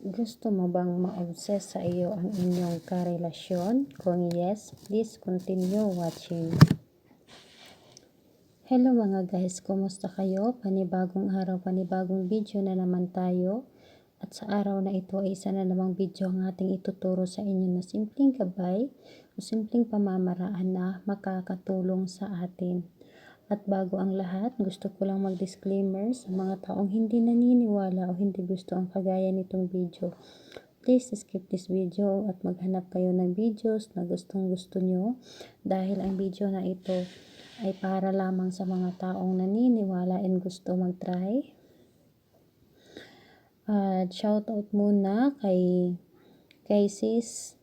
Gusto mo bang ma-obsess sa iyo ang inyong karelasyon? Kung yes, please continue watching. Hello mga guys, kumusta kayo? Panibagong araw, panibagong video na naman tayo. At sa araw na ito ay isa na namang video ang ating ituturo sa inyo na simpleng gabay o simpleng pamamaraan na makakatulong sa atin. At bago ang lahat, gusto ko lang mag-disclaimer sa mga taong hindi naniniwala o hindi gusto ang kagaya nitong video. Please skip this video at maghanap kayo ng videos na gustong gusto nyo dahil ang video na ito ay para lamang sa mga taong naniniwala and gusto mag-try. At shoutout muna kay sis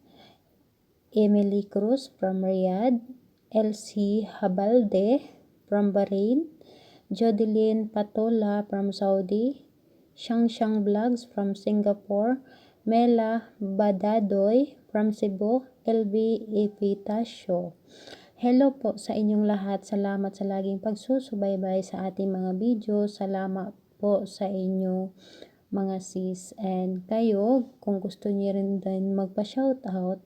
Emily Cruz from Riyadh, LC Habalde from Bahrain, Jodeline Patola from Saudi, Shang Vlogs from Singapore, Mela Badadoy from Cebu, LB Epitasio. Hello po sa inyong lahat. Salamat sa laging pagsusubaybay sa ating mga video. Salamat po sa inyo mga sis. And kayo, kung gusto niyo rin din magpa-shoutout,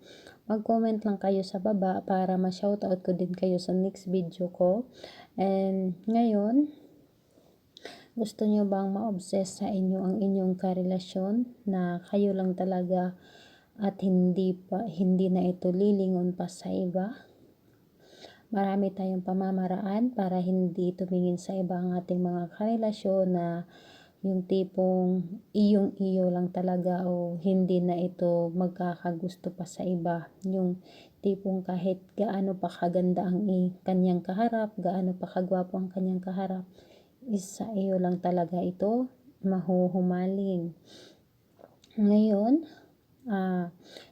mag-comment lang kayo sa baba para ma-shoutout ko din kayo sa next video ko. And ngayon, gusto niyo bang ma-obsess sa inyo ang inyong karelasyon na kayo lang talaga at hindi na ito lilingon pa sa iba? Marami tayong pamamaraan para hindi tumingin sa iba ang ating mga karelasyon na yung tipong iyong-iyo lang talaga o hindi na ito magkakagusto pa sa iba. Yung tipong kahit gaano pa kaganda ang kanyang kaharap, gaano pa kagwapo ang kanyang kaharap, is sa iyo lang talaga ito mahuhumaling. Ngayon,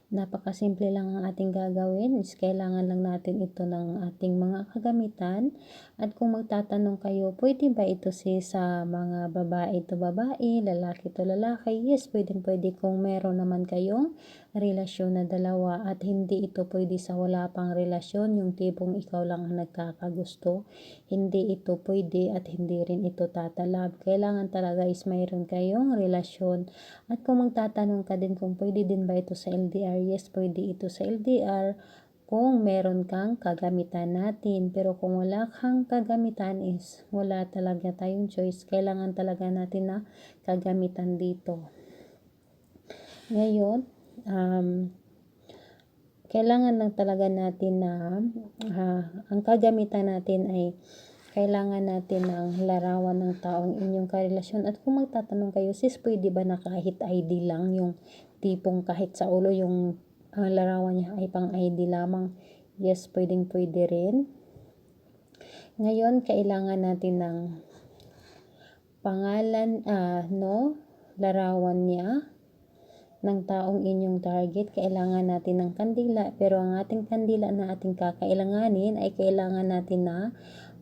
napakasimple lang ang ating gagawin is kailangan lang natin ito ng ating mga kagamitan. At kung magtatanong kayo, pwede ba ito sa mga babae to babae, lalaki to lalaki? Yes, pwede kung meron naman kayong relasyon na dalawa at hindi ito pwede sa wala pang relasyon, yung tipong ikaw lang ang nagkakagusto. Hindi ito pwede at hindi rin ito tatalab. Kailangan talaga is mayroon kayong relasyon. At kung magtatanong ka din kung pwede din ba ito sa LDR, yes, pwede ito sa LDR kung meron kang kagamitan natin. Pero kung wala kang kagamitan is wala talaga tayong choice. Kailangan talaga natin na kagamitan dito. Ngayon, kailangan lang talaga natin na ang kagamitan natin ay kailangan natin ng larawan ng taong inyong karelasyon. At kung magtatanong kayo, sis, pwede ba na kahit ID lang, yung tipong kahit sa ulo yung larawan niya ay pang ID lamang? Yes, pwede rin. Ngayon, kailangan natin ng pangalan, larawan niya ng taong inyong target. Kailangan natin ng kandila, pero ang ating kandila na ating kakailanganin ay kailangan natin na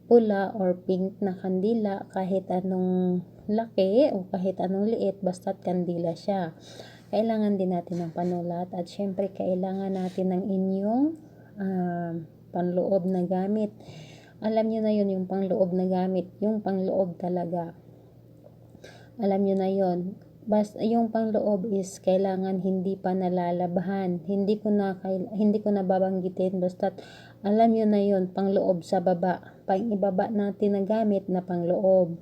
pula or pink na kandila, kahit anong laki o kahit anong liit, basta't kandila siya. Kailangan din natin ng panulat at syempre kailangan natin ng inyong panloob na gamit. Alam nyo na yun, yung panloob na gamit, yung panloob talaga. Alam nyo na yun. Basta yung panloob is kailangan hindi pa nalalabhan. Hindi ko na babanggitin, basta't alam nyo na yun, pangloob sa baba. Pang ibaba natin na gamit na pangloob.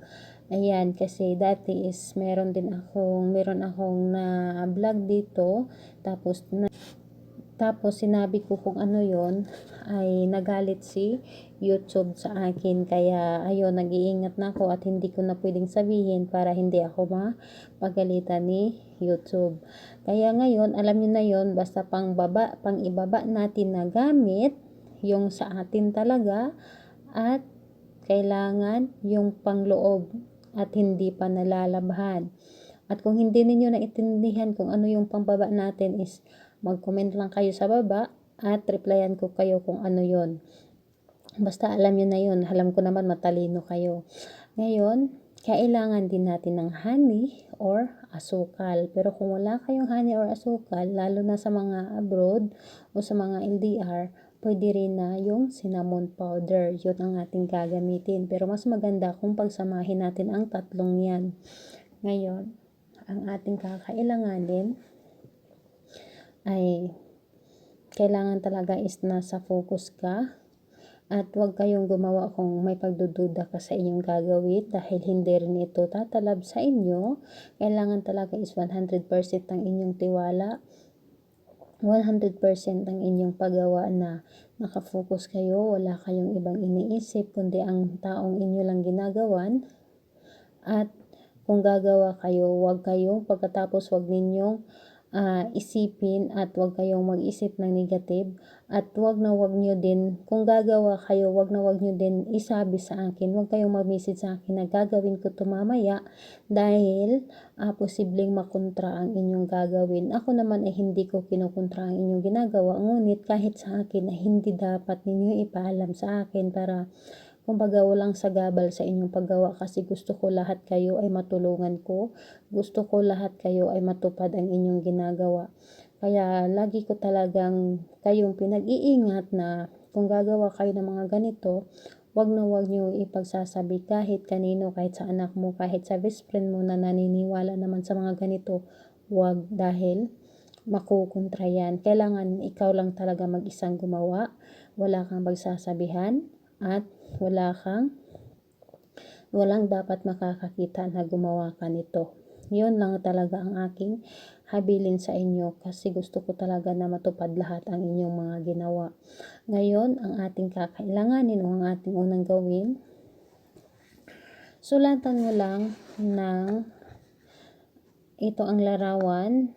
Ayan, kasi dati is meron akong na vlog dito, tapos sinabi ko kung ano yon, ay nagalit si YouTube sa akin. Kaya ayun, nag-iingat na ako at hindi ko na pwedeng sabihin para hindi ako mapagalitan ni YouTube. Kaya ngayon, alam niyo na yon, basta pang ibaba natin na gamit, yung sa atin talaga, at kailangan yung pangloob at hindi pa nalalabhan. At kung hindi ninyo naintindihan kung ano yung pangbaba natin is mag-comment lang kayo sa baba at replyan ko kayo kung ano yon. Basta alam nyo na yun. Alam ko naman matalino kayo. Ngayon, kailangan din natin ng honey or asukal. Pero kung wala kayong honey or asukal, lalo na sa mga abroad o sa mga LDR, pwede rin na yung cinnamon powder. Yun ang ating gagamitin. Pero mas maganda kung pagsamahin natin ang tatlong yan. Ngayon, ang ating kakailanganin ay kailangan talaga is nasa focus ka. At huwag kayong gumawa kung may pagdududa ka sa inyong gagawin dahil hindi rin ito tatalab sa inyo. Kailangan talaga is 100% ang inyong tiwala, 100% ang inyong paggawa na nakafocus kayo, wala kayong ibang iniisip kundi ang taong inyo lang ginagawan. At kung gagawa kayo, huwag kayong pagkatapos huwag ninyong isipin at huwag kayong mag-isip ng negative at huwag nyo din, kung gagawa kayo, huwag nyo din isabi sa akin, huwag kayong mag-message sa akin na gagawin ko to mamaya dahil posibleng makontra ang inyong gagawin. Ako naman ay hindi ko kinukontra ang inyong ginagawa, ngunit kahit sa akin ay hindi dapat ninyo ipaalam sa akin para kumbaga walang sagabal sa inyong paggawa kasi gusto ko lahat kayo ay matulungan ko. Gusto ko lahat kayo ay matupad ang inyong ginagawa. Kaya lagi ko talagang kayong pinag-iingat na kung gagawa kayo ng mga ganito, wag nyo ipagsasabi kahit kanino, kahit sa anak mo, kahit sa best friend mo na naniniwala naman sa mga ganito. Wag, dahil makukontra yan. Kailangan ikaw lang talaga mag-isang gumawa. Wala kang magsasabihan at walang dapat makakakita na gumawa ka nito. Yun lang talaga ang aking habilin sa inyo kasi gusto ko talaga na matupad lahat ang inyong mga ginawa. Ngayon, ang ating kakailanganin o ang ating unang gawin, sulatan mo lang ng ito ang larawan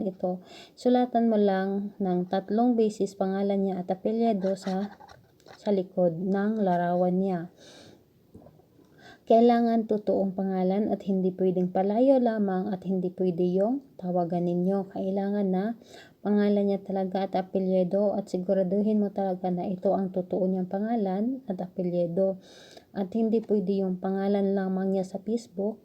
ito. Sulatan mo lang ng 3 beses pangalan niya at apelyido sa likod ng larawan niya. Kailangan totoong pangalan at hindi pwedeng palayo lamang at hindi pwede yung tawagan ninyo. Kailangan na pangalan niya talaga at apelyido at siguraduhin mo talaga na ito ang totoo niyang pangalan at apelyido. At hindi pwede yung pangalan lamang niya sa Facebook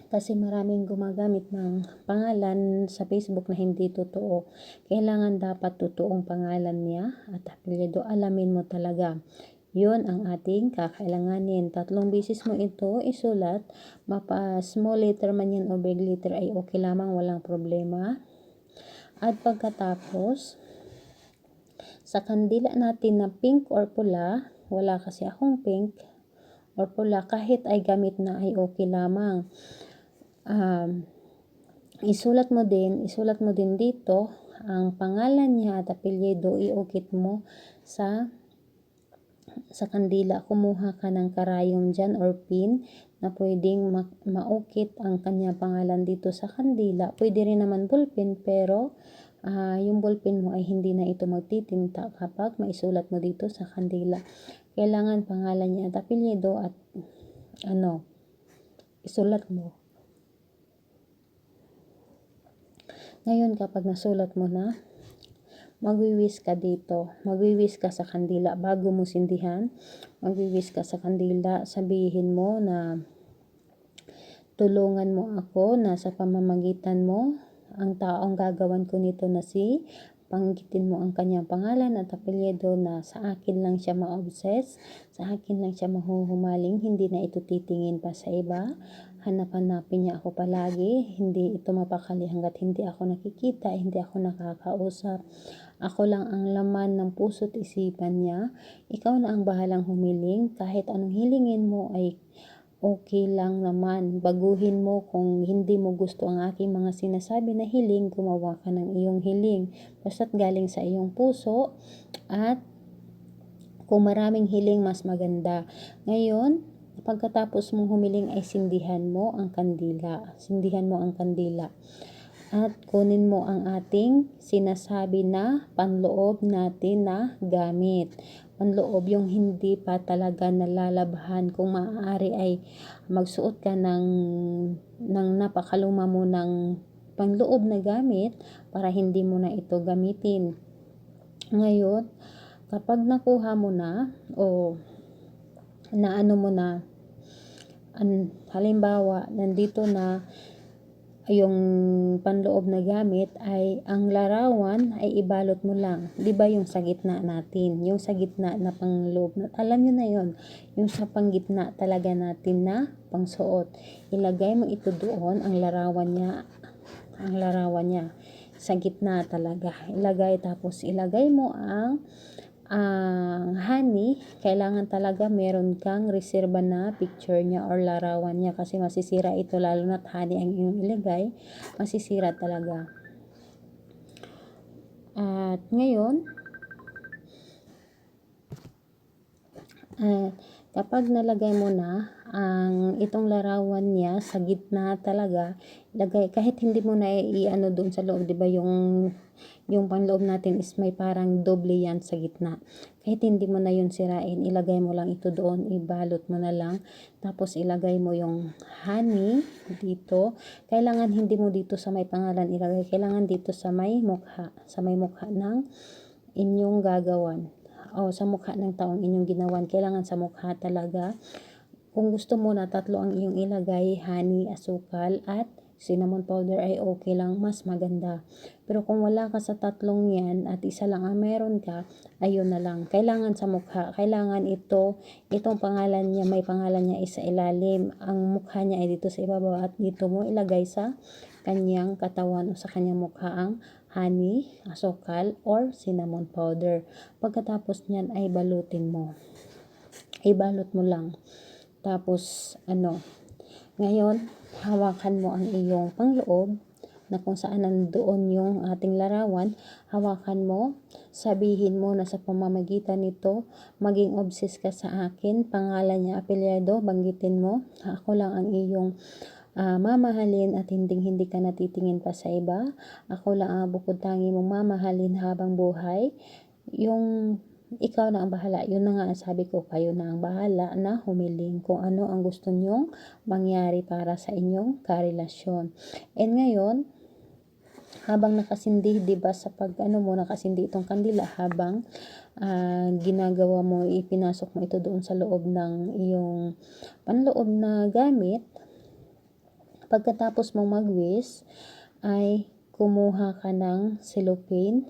kasi maraming gumagamit ng pangalan sa Facebook na hindi totoo. Kailangan dapat totoong pangalan niya at apelyido. Alamin mo talaga. Yun ang ating kakailanganin. 3 beses mo ito isulat. Mapa small letter man yan o big letter ay okay lamang, walang problema. At pagkatapos, sa kandila natin na pink or pula, wala kasi akong pink or pula, kahit ay gamit na ay okay lamang. Isulat mo din dito ang pangalan niya at apelyido, iukit mo sa kandila. Kumuha ka ng karayom dyan or pin na pwedeng maukit ang kanyang pangalan dito sa kandila. Pwede rin naman ballpen pero yung ballpen mo ay hindi na ito magtitinta kapag maisulat mo dito sa kandila. Kailangan pangalan niya at apelyido at isulat mo. Ngayon, kapag nasulat mo na, magwiwis ka dito. Magwiwis ka sa kandila. Bago mo sindihan, magwiwis ka sa kandila. Sabihin mo na tulungan mo ako na sa pamamagitan mo, ang taong gagawan ko nito na panggitin mo ang kanyang pangalan at apelyido na sa akin lang siya ma-obsess, sa akin lang siya mahuhumaling, hindi na ito titingin pa sa iba. Hanap-hanapin niya ako palagi, hindi ito mapakali hanggat hindi ako nakikita, hindi ako nakakausap. Ako lang ang laman ng puso't isipan niya. Ikaw na ang bahalang humiling, kahit anong hilingin mo ay okay lang naman. Baguhin mo kung hindi mo gusto ang aking mga sinasabi na hiling, gumawa ka ng iyong hiling. Basta't galing sa iyong puso at kung maraming hiling mas maganda. Ngayon, pagkatapos mong humiling ay sindihan mo ang kandila. At kunin mo ang ating sinasabi na panloob natin na gamit. Panloob yung hindi pa talaga nalalabhan. Kung maaari ay magsuot ka ng napakaluma mo ng panloob na gamit para hindi mo na ito gamitin. Ngayon, kapag nakuha mo na o naano mo na, halimbawa, nandito na yung panloob na gamit ay ang larawan ay ibalot mo lang. 'Di ba yung sa gitna natin, yung sa gitna na panloob na, alam niyo na yon, yung sa panggitna talaga natin na pangsuot. Ilagay mo ito doon, ang larawan niya ang larawan niya. Sa gitna talaga. Tapos ilagay mo ang honey. Kailangan talaga meron kang reserba na picture niya or larawan niya kasi masisira ito, lalo na't honey ang iyong ilagay, masisira talaga. At ngayon, kapag nalagay mo na ang itong larawan niya sa gitna talaga, ilagay, kahit hindi mo na i-ano doon sa loob, 'di ba, yung panloob natin is may parang doble yan sa gitna. Kahit hindi mo na yun sirain, ilagay mo lang ito doon, ibalot mo na lang, tapos ilagay mo yung honey dito. Kailangan hindi mo dito sa may pangalan ilagay, kailangan dito sa may mukha ng inyong gagawan o sa mukha ng taong inyong ginawan. Kailangan sa mukha talaga. Kung gusto mo na tatlo ang iyong ilagay, honey, asukal at cinnamon powder, ay okay lang, mas maganda. Pero kung wala ka sa tatlong yan at isa lang ang meron ka, ayun na lang. Kailangan sa mukha, kailangan itong pangalan niya, may pangalan niya isa ilalim, ang mukha niya ay dito sa ibabaw, at dito mo ilagay sa kanyang katawan o sa kanyang mukha ang honey, asukal, or cinnamon powder. Pagkatapos niyan ay balutin mo. Ibalot mo lang. Tapos, ngayon, hawakan mo ang iyong pangloob na kung saan nandoon yung ating larawan. Hawakan mo, sabihin mo na sa pamamagitan nito, maging obsessed ka sa akin, pangalan niya, apelyido, banggitin mo, ako lang ang iyong mamahalin at hindi ka natitingin pa sa iba. Ako lang ang bukod tangi mong mamahalin habang buhay. Yung ikaw na ang bahala. Yun na nga ang sabi ko, kayo na ang bahala na humiling kung ano ang gusto nyong mangyari para sa inyong karelasyon. And ngayon, habang nakasindi, 'di ba, sa nakasindi itong kandila, habang ginagawa mo, ipinasok mo ito doon sa loob ng iyong panloob na gamit. Pagkatapos mong mag-wish, ay kumuha ka ng cellophane,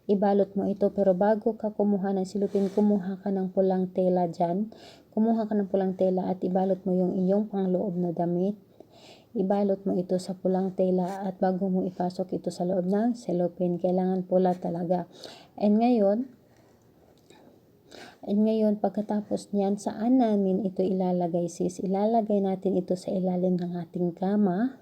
ibalot mo ito, pero bago ka kumuha ng cellophane, kumuha ka ng pulang tela dyan. Kumuha ka ng pulang tela at ibalot mo yung iyong pangloob na damit. Ibalot mo ito sa pulang tela at bago mo ipasok ito sa loob ng cellophane, kailangan pula talaga. And ngayon, pagkatapos niyan, saan namin ito ilalagay, sis? Ilalagay natin ito sa ilalim ng ating kama,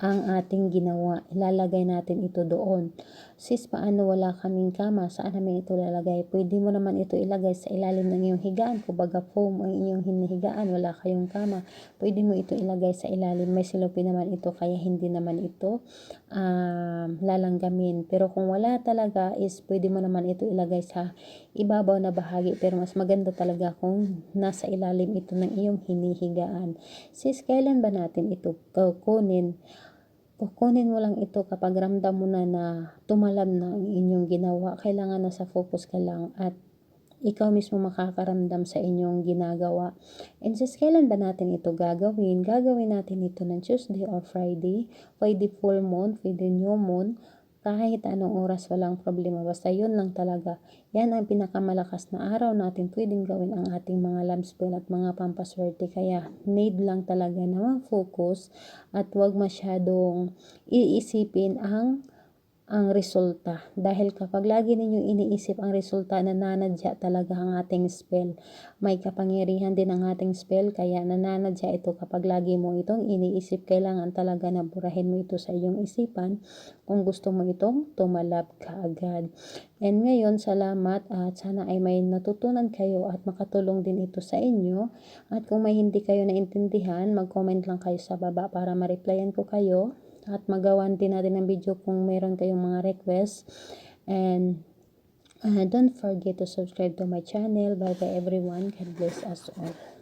ang ating ginawa. Ilalagay natin ito doon. Sis, paano wala kaming kama? Saan namin ito ilalagay? Pwede mo naman ito ilagay sa ilalim ng iyong higaan. Kumbaga foam ang inyong hinihigaan, wala kayong kama. Pwede mo ito ilagay sa ilalim. May cellophane naman ito, kaya hindi naman ito lalanggamin. Pero kung wala talaga, is pwede mo naman ito ilagay sa ibabaw na bahagi. Pero mas maganda talaga kung nasa ilalim ito ng iyong hinihigaan. Sis, kailan ba natin ito kukunin? Kukunin mo lang ito kapag ramdam mo na tumalab na ang inyong ginawa. Kailangan nasa focus ka lang at ikaw mismo makakaramdam sa inyong ginagawa. And sis, kailan ba natin ito gagawin? Gagawin natin ito ng Tuesday or Friday. Pwede full moon, pwede new moon. Kahit anong oras, walang problema. Basta yun lang talaga. Yan ang pinakamalakas na araw natin pwedeng gawin ang ating mga love spell at mga pampaswerte. Kaya need lang talaga na mag-focus at huwag masyadong iisipin ang resulta. Dahil kapag lagi ninyong iniisip ang resulta, nananadya talaga ang ating spell. May kapangyarihan din ang ating spell, kaya nananadya ito kapag lagi mo itong iniisip. Kailangan talaga na burahin mo ito sa iyong isipan kung gusto mo itong tumalab kaagad. And ngayon, salamat at sana ay may natutunan kayo at makatulong din ito sa inyo. At kung may hindi kayo naintindihan, mag-comment lang kayo sa baba para ma-replyan ko kayo. At magawan din natin ng video kung meron kayong mga request. And don't forget to subscribe to my channel. Bye bye everyone. God bless us all.